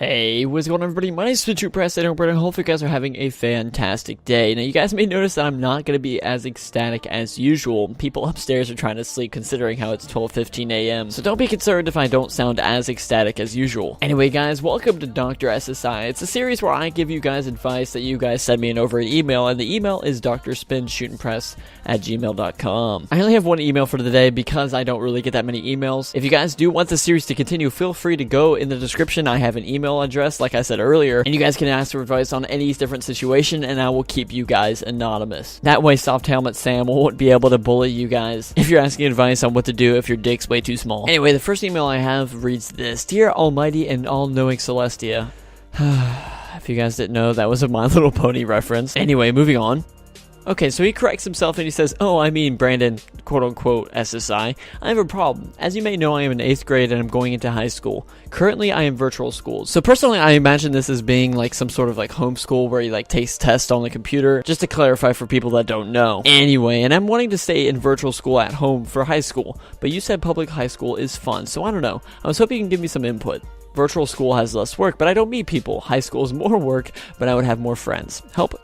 Hey, what's going on, everybody? My name is SpinShootImpress, and I hope you guys are having a fantastic day. Now, you guys may notice that I'm not going to be as ecstatic as usual. People upstairs are trying to sleep considering how it's 12:15 a.m. So don't be concerned if I don't sound as ecstatic as usual. Anyway, guys, welcome to Dr.SSI. It's a series where I give you guys advice that you guys send me in over an email, and the email is drspinshootimpress@gmail.com. I only have one email for the day because I don't really get that many emails. If you guys do want the series to continue, feel free to go in the description. I have an email address, like I said earlier, and you guys can ask for advice on any different situation, and I will keep you guys anonymous. That way, Soft Helmet Sam won't be able to bully you guys if you're asking advice on what to do if your dick's way too small. Anyway, the first email I have reads this: Dear Almighty and All-Knowing Celestia. If you guys didn't know, that was a My Little Pony reference. Anyway, moving on. Okay, so he corrects himself and he says, oh, I mean Brandon, quote-unquote, SSI. I have a problem. As you may know, I am in 8th grade and I'm going into high school. Currently, I am virtual schooled. So personally, I imagine this as being like some sort of like homeschool where he like takes tests on the computer, just to clarify for people that don't know. Anyway, and I'm wanting to stay in virtual school at home for high school, but you said public high school is fun, so I don't know. I was hoping you can give me some input. Virtual school has less work, but I don't meet people. High school is more work, but I would have more friends. Help, ?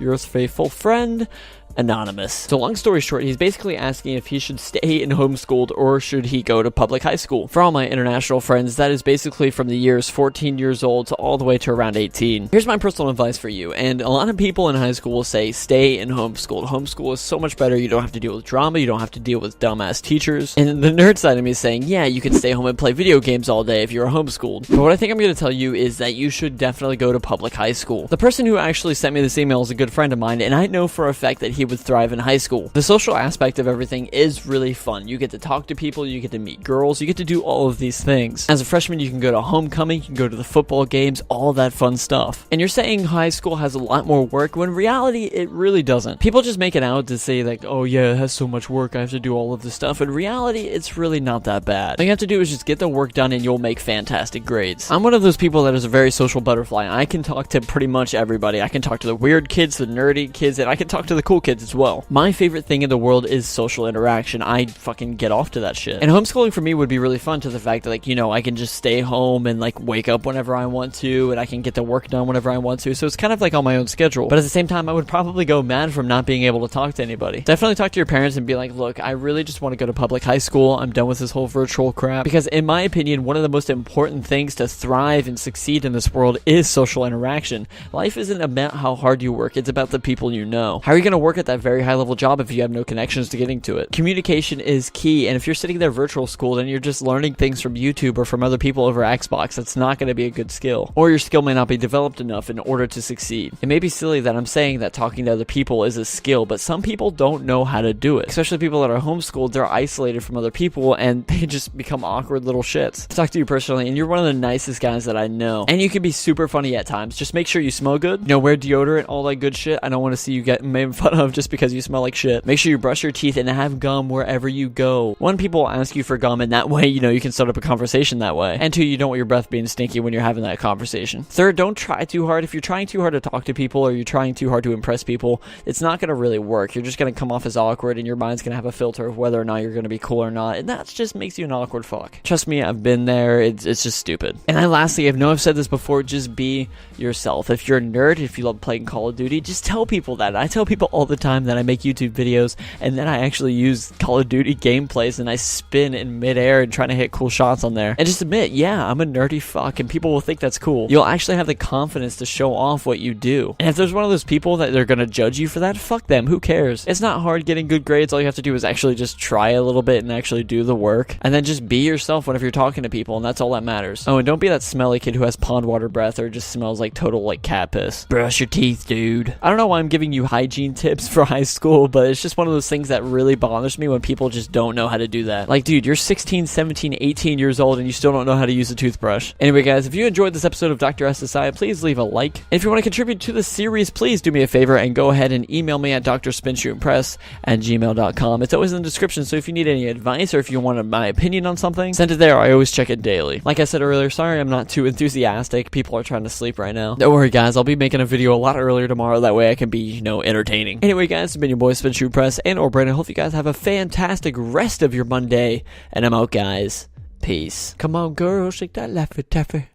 Yours faithful friend, Anonymous. So long story short, he's basically asking if he should stay in homeschooled or should he go to public high school. For all my international friends, that is basically from the years 14 years old to all the way to around 18. Here's my personal advice for you, and a lot of people in high school will say stay in homeschooled. Homeschool is so much better. You don't have to deal with drama. You don't have to deal with dumbass teachers. And the nerd side of me is saying, yeah, you can stay home and play video games all day if you're homeschooled. But what I think I'm going to tell you is that you should definitely go to public high school. The person who actually sent me this email is a good friend of mine, and I know for a fact that he would thrive in high school. The social aspect of everything is really fun. You get to talk to people, you get to meet girls, you get to do all of these things. As a freshman, you can go to homecoming, you can go to the football games, all that fun stuff. And you're saying high school has a lot more work, when in reality, it really doesn't. People just make it out to say like, oh yeah, it has so much work, I have to do all of this stuff. In reality, it's really not that bad. All you have to do is just get the work done and you'll make fantastic grades. I'm one of those people that is a very social butterfly. I can talk to pretty much everybody. I can talk to the weird kids, the nerdy kids, and I can talk to the cool kids as well. My favorite thing in the world is social interaction. I fucking get off to that shit. And homeschooling for me would be really fun to the fact that, like, you know, I can just stay home and like wake up whenever I want to, and I can get the work done whenever I want to. So it's kind of like on my own schedule. But at the same time, I would probably go mad from not being able to talk to anybody. Definitely talk to your parents and be like, look, I really just want to go to public high school. I'm done with this whole virtual crap. Because in my opinion, one of the most important things to thrive and succeed in this world is social interaction. Life isn't about how hard you work. It's about the people you know. How are you going to work at that very high level job if you have no connections to getting to it? Communication is key, and if you're sitting there virtual school and you're just learning things from YouTube or from other people over Xbox, that's not going to be a good skill. Or your skill may not be developed enough in order to succeed. It may be silly that I'm saying that talking to other people is a skill, but some people don't know how to do it. Especially people that are homeschooled, they're isolated from other people and they just become awkward little shits. I talk to you personally, and you're one of the nicest guys that I know. And you can be super funny at times. Just make sure you smell good. You know, wear deodorant, all that good shit. I don't want to see you get made fun of just because you smell like shit. Make sure you brush your teeth and have gum wherever you go. One, people will ask you for gum, and that way, you know, you can start up a conversation that way. And two, you don't want your breath being stinky when you're having that conversation. Third, don't try too hard. If you're trying too hard to talk to people or you're trying too hard to impress people, it's not going to really work. You're just going to come off as awkward, and your mind's going to have a filter of whether or not you're going to be cool or not, and that just makes you an awkward fuck. Trust me, I've been there. It's just stupid. And I lastly, I know I've said this before, just be yourself. If you're a nerd, if you love playing Call of Duty, just tell people that. I tell people all the time that I make YouTube videos, and then I actually use Call of Duty gameplays and I spin in midair and trying to hit cool shots on there. And just admit, yeah, I'm a nerdy fuck, and people will think that's cool. You'll actually have the confidence to show off what you do. And if there's one of those people that they're gonna judge you for that, fuck them. Who cares? It's not hard getting good grades. All you have to do is actually just try a little bit and actually do the work. And then just be yourself whenever you're talking to people, and that's all that matters. Oh, and don't be that smelly kid who has pond water breath or just smells like total like cat piss. Brush your teeth, dude. I don't know why I'm giving you hygiene tips for high school, but it's just one of those things that really bothers me when people just don't know how to do that. Like, dude, you're 16, 17, 18 years old and you still don't know how to use a toothbrush. Anyway, guys, if you enjoyed this episode of Dr. SSI, please leave a like. And if you want to contribute to the series, please do me a favor and go ahead and email me at drspinshootimpress@gmail.com. It's always in the description, so if you need any advice or if you want my opinion on something, send it there. I always check it daily. Like I said earlier, sorry I'm not too enthusiastic. People are trying to sleep right now. Don't worry, guys. I'll be making a video a lot earlier tomorrow. That way I can be, you know, entertaining. Anyway, guys, it's been your boy SpinShootImpress and or Brandon. I hope you guys have a fantastic rest of your Monday. And I'm out, guys. Peace. Come on, girl. Shake that Laffy Taffy.